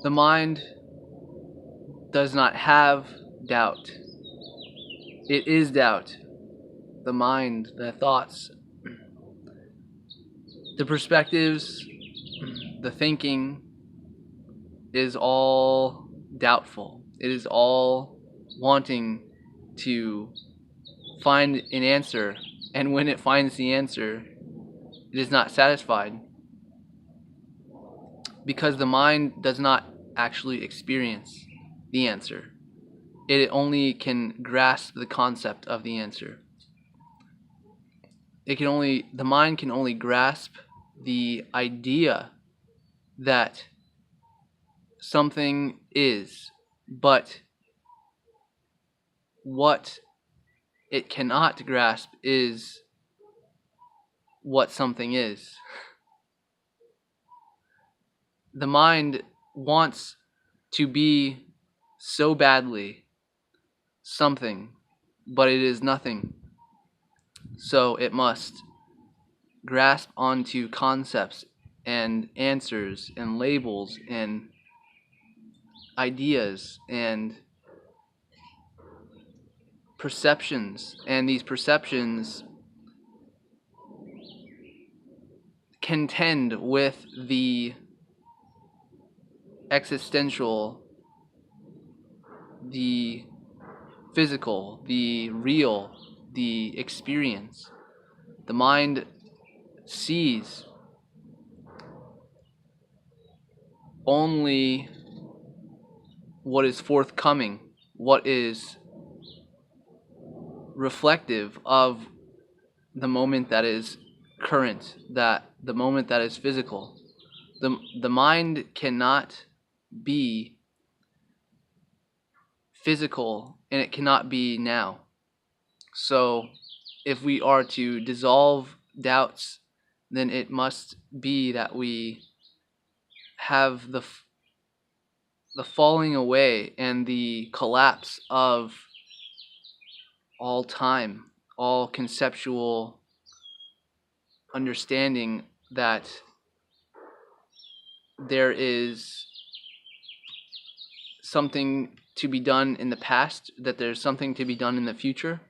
The mind does not have doubt. It is doubt. The mind, the thoughts, the perspectives, the thinking is all doubtful. It is all wanting to find an answer, and when it finds the answer, it is not satisfied because the mind does not actually experience the answer. It only can grasp the concept of the answer. The mind can only grasp the idea that something is, but what it cannot grasp is what something is. The mind wants to be so badly something, but it is nothing. So it must grasp onto concepts and answers and labels and ideas and perceptions, and these perceptions contend with the existential, the physical, the real, the experience. The mind sees only what is forthcoming, what is reflective of the moment that is current, that the moment that is physical. The mind cannot be physical and it cannot be now. So if we are to dissolve doubts, then it must be that we have the falling away and the collapse of all time, all conceptual understanding that there is something to be done in the past, that there's something to be done in the future.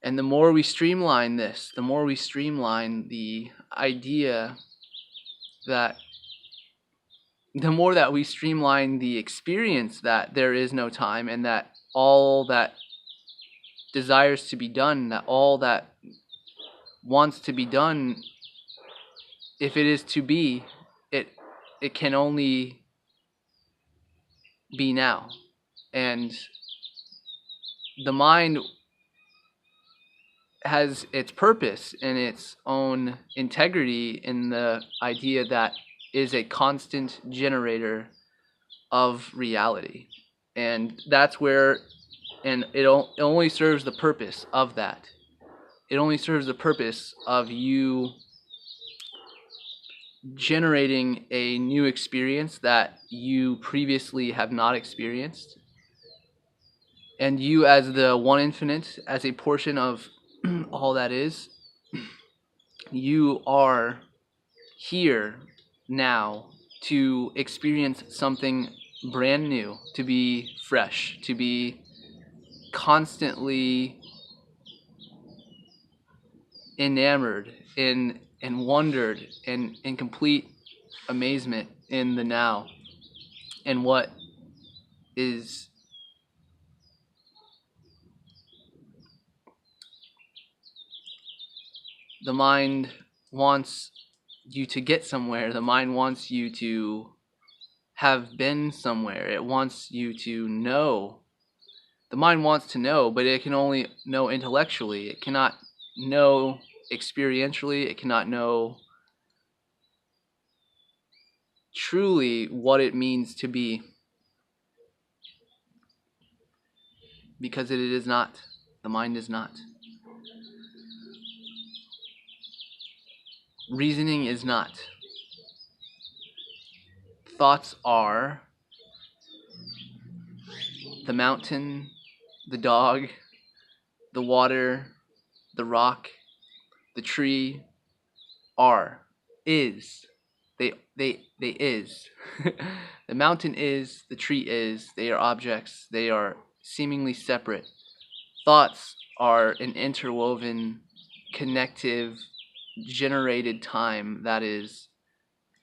And the more we streamline this, the more we streamline the idea that, the more that we streamline the experience that there is no time and that all that desires to be done, that all that wants to be done, if it is to be, it can only be now. And the mind has its purpose and its own integrity in the idea that is a constant generator of reality. And that's where, and it only serves the purpose of that. It only serves the purpose of you generating a new experience that you previously have not experienced. And you, as the one infinite, as a portion of all that is, you are here now to experience something brand new, to be fresh, to be constantly enamored and wondered and in complete amazement in the now and what is the mind wants you to get somewhere. The mind wants you to have been somewhere. It wants you to know. The mind wants to know, but it can only know intellectually. It cannot know experientially. It cannot know truly what it means to be, because it is not. The mind is not. Reasoning is not. Thoughts are the mountain, the dog, the water, the rock, the tree, is. They is. The mountain is, the tree is, they are objects, they are seemingly separate. Thoughts are an interwoven, connective, generated time that is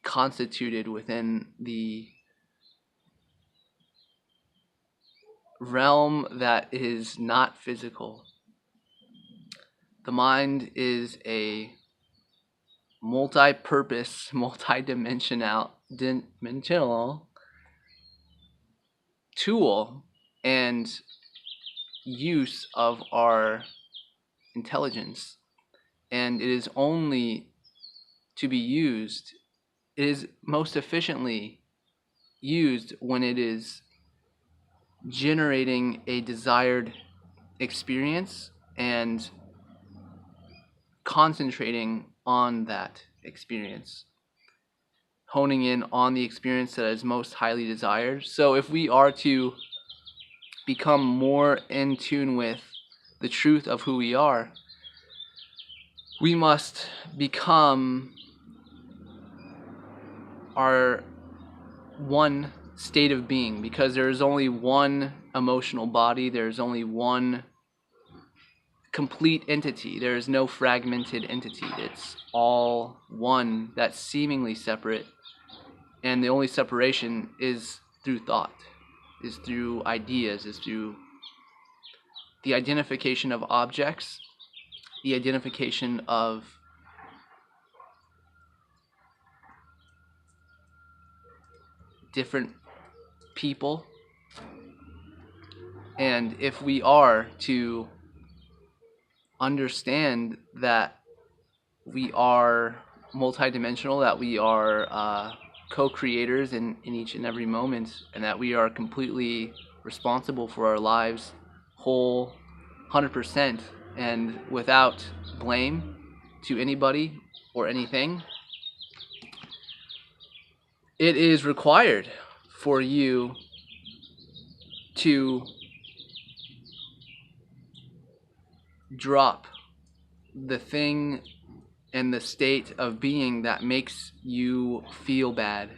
constituted within the realm that is not physical. The mind is a multi-purpose, dimensional tool and use of our intelligence, and it is only to be used, it is most efficiently used when it is generating a desired experience and concentrating on that experience, honing in on the experience that is most highly desired. So if we are to become more in tune with the truth of who we are, we must become our one state of being, because there is only one emotional body, there is only one complete entity, there is no fragmented entity, it's all one that's seemingly separate, and the only separation is through thought, is through ideas, is through the identification of objects, the identification of different people. And if we are to understand that we are multidimensional, that we are co-creators in each and every moment, and that we are completely responsible for our lives, whole, 100%, and without blame to anybody or anything, it is required for you to drop the thing and the state of being that makes you feel bad,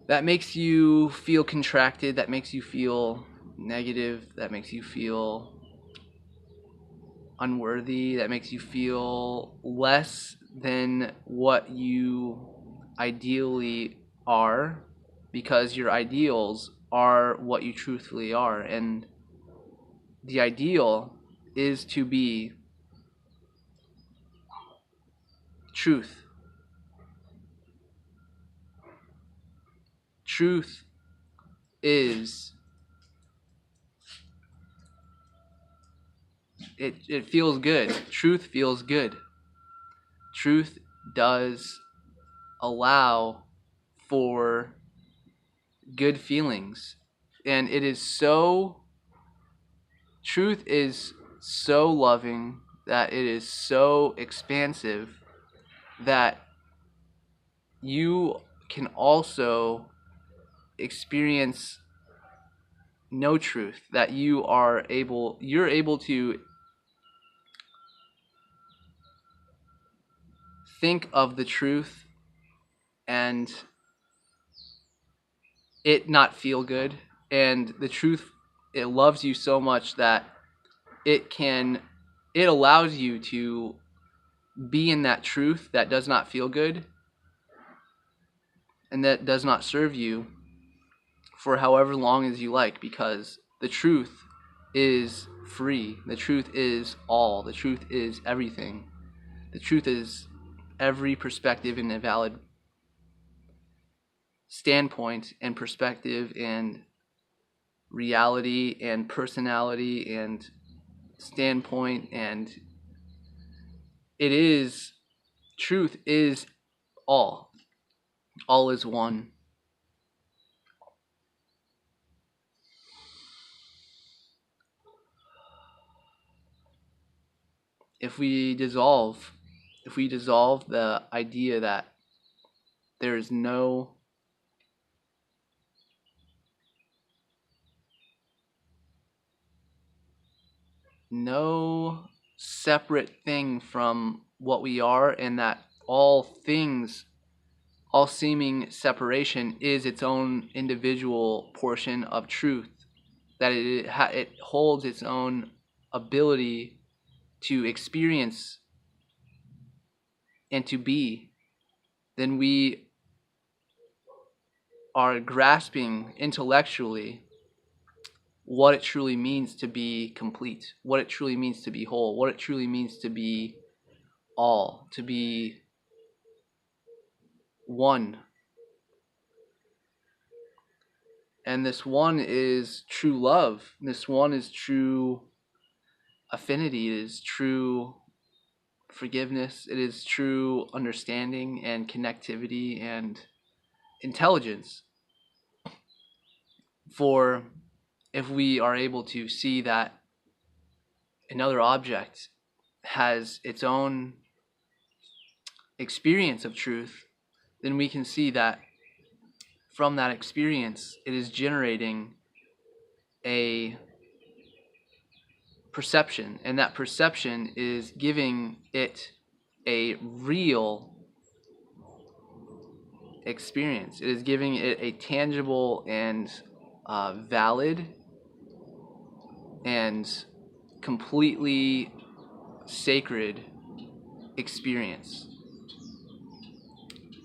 that makes you feel contracted, that makes you feel negative, that makes you feel unworthy, that makes you feel less than what you ideally are, because your ideals are what you truthfully are. And the ideal is to be truth. Truth is, it feels good. Truth feels good. Truth does allow for good feelings. And it is so, truth is so loving, that it is so expansive, that you can also experience no truth, that you're able to think of the truth and it not feel good. And the truth, it loves you so much that it allows you to be in that truth that does not feel good and that does not serve you for however long as you like, because the truth is free. The truth is all. The truth is everything. The truth is every perspective and a valid standpoint and perspective and reality and personality and standpoint, and it is, truth is all. All is one. If we dissolve the idea that there is no separate thing from what we are, and that all things all seeming separation is its own individual portion of truth, that it holds its own ability to experience and to be, then we are grasping intellectually what it truly means to be complete, what it truly means to be whole, what it truly means to be all, to be one. And this one is true love. This one is true affinity. It is true forgiveness. It is true understanding and connectivity and intelligence. For if we are able to see that another object has its own experience of truth, then we can see that from that experience, it is generating a perception, and that perception is giving it a real experience. It is giving it a tangible and valid and completely sacred experience.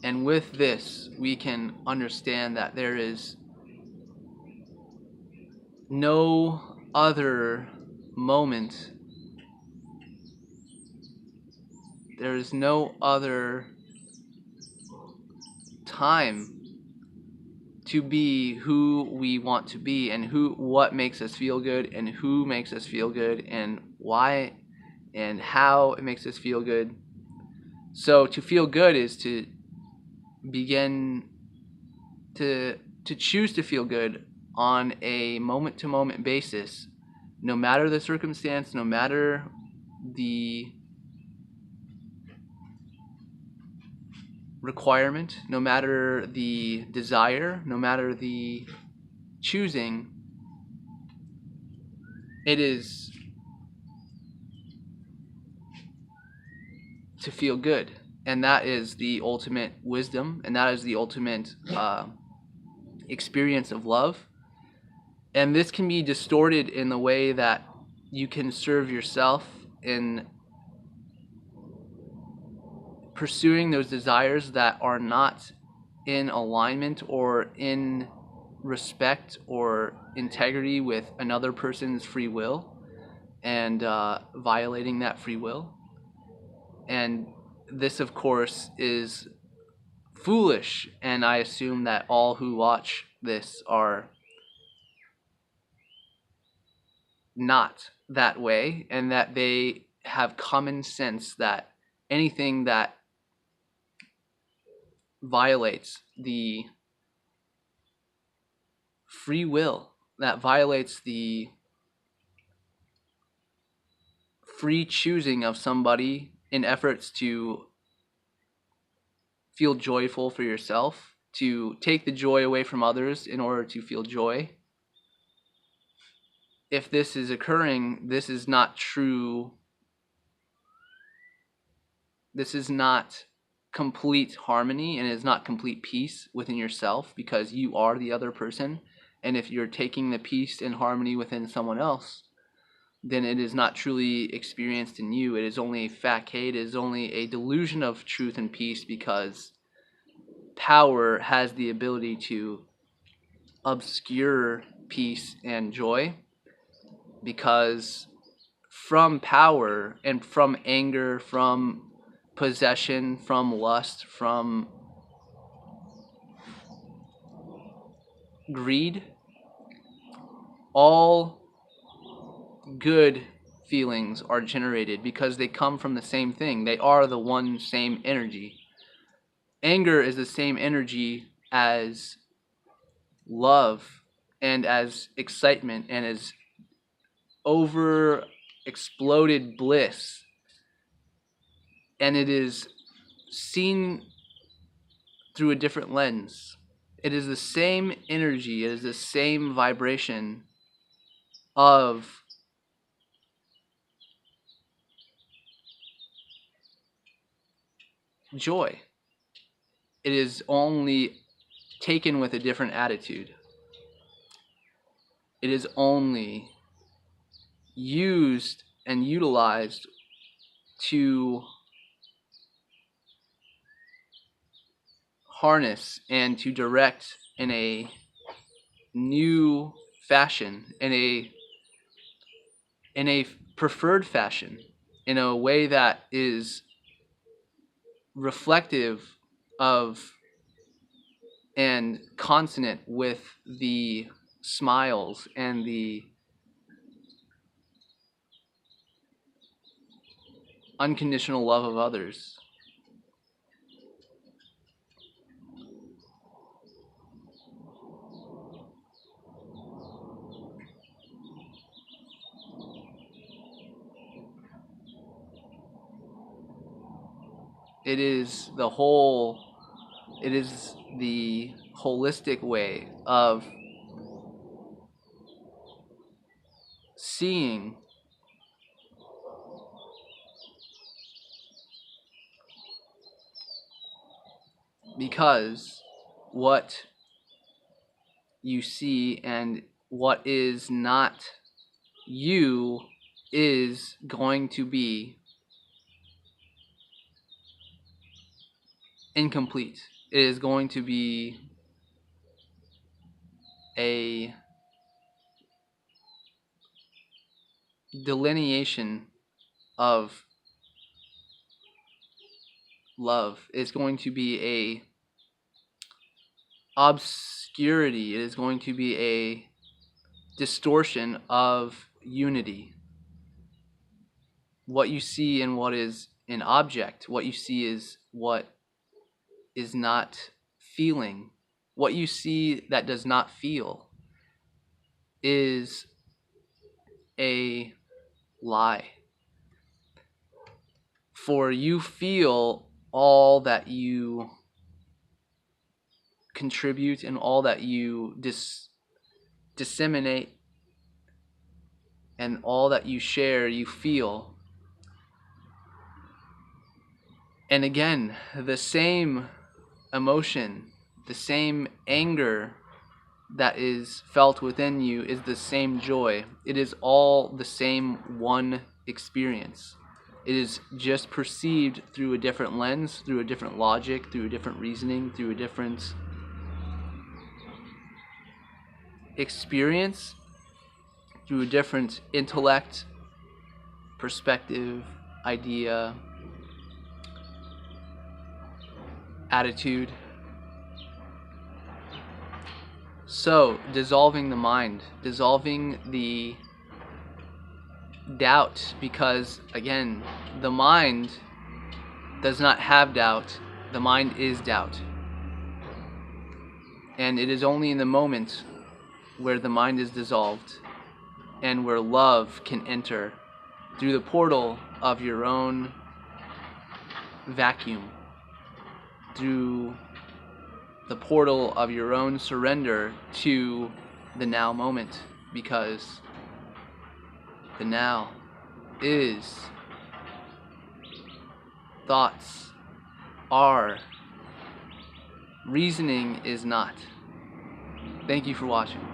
And with this, we can understand that there is no other moment, there is no other time to be who we want to be, and what makes us feel good, and who makes us feel good, and why and how it makes us feel good. So to feel good is to begin to choose to feel good on a moment to moment basis, no matter the circumstance, no matter the requirement, no matter the desire, no matter the choosing. It is to feel good, and that is the ultimate wisdom, and that is the ultimate experience of love. And this can be distorted in the way that you can serve yourself in pursuing those desires that are not in alignment or in respect or integrity with another person's free will, and violating that free will. And this, of course, is foolish, and I assume that all who watch this are not that way, and that they have common sense that anything that violates the free will, that violates the free choosing of somebody in efforts to feel joyful for yourself, to take the joy away from others in order to feel joy. If this is occurring, this is not true. This is not complete harmony, and is not complete peace within yourself, because you are the other person. And if you're taking the peace and harmony within someone else, then it is not truly experienced in you. It is only a facade, it is only a delusion of truth and peace, because power has the ability to obscure peace and joy. Because from power and from anger, from possession, from lust, from greed, all good feelings are generated, because they come from the same thing. They are the one same energy. Anger is the same energy as love, and as excitement, and as over exploded bliss. And it is seen through a different lens. It is the same energy, it is the same vibration of joy. it is only taken with a different attitude. It is only used and utilized to harness and to direct in a new fashion, in a preferred fashion, in a way that is reflective of and consonant with the smiles and the unconditional love of others. It is the holistic way of seeing because what you see and what is not you is going to be incomplete. It is going to be a delineation of love. It's going to be a obscurity. It is going to be a distortion of unity. What you see and what is an object, what you see is what is not feeling. What you see that does not feel is a lie. For you feel all that you contribute and all that you disseminate and all that you share, you feel. And again, the same emotion, the same anger that is felt within you is the same joy. It is all the same one experience. It is just perceived through a different lens, through a different logic, through a different reasoning, through a different experience, through a different intellect, perspective, idea, attitude. So, dissolving the mind, dissolving the doubt, because again, the mind does not have doubt, the mind is doubt. And it is only in the moment where the mind is dissolved and where love can enter through the portal of your own vacuum, through the portal of your own surrender to the now moment, because the now is, thoughts are, reasoning is not. Thank you for watching.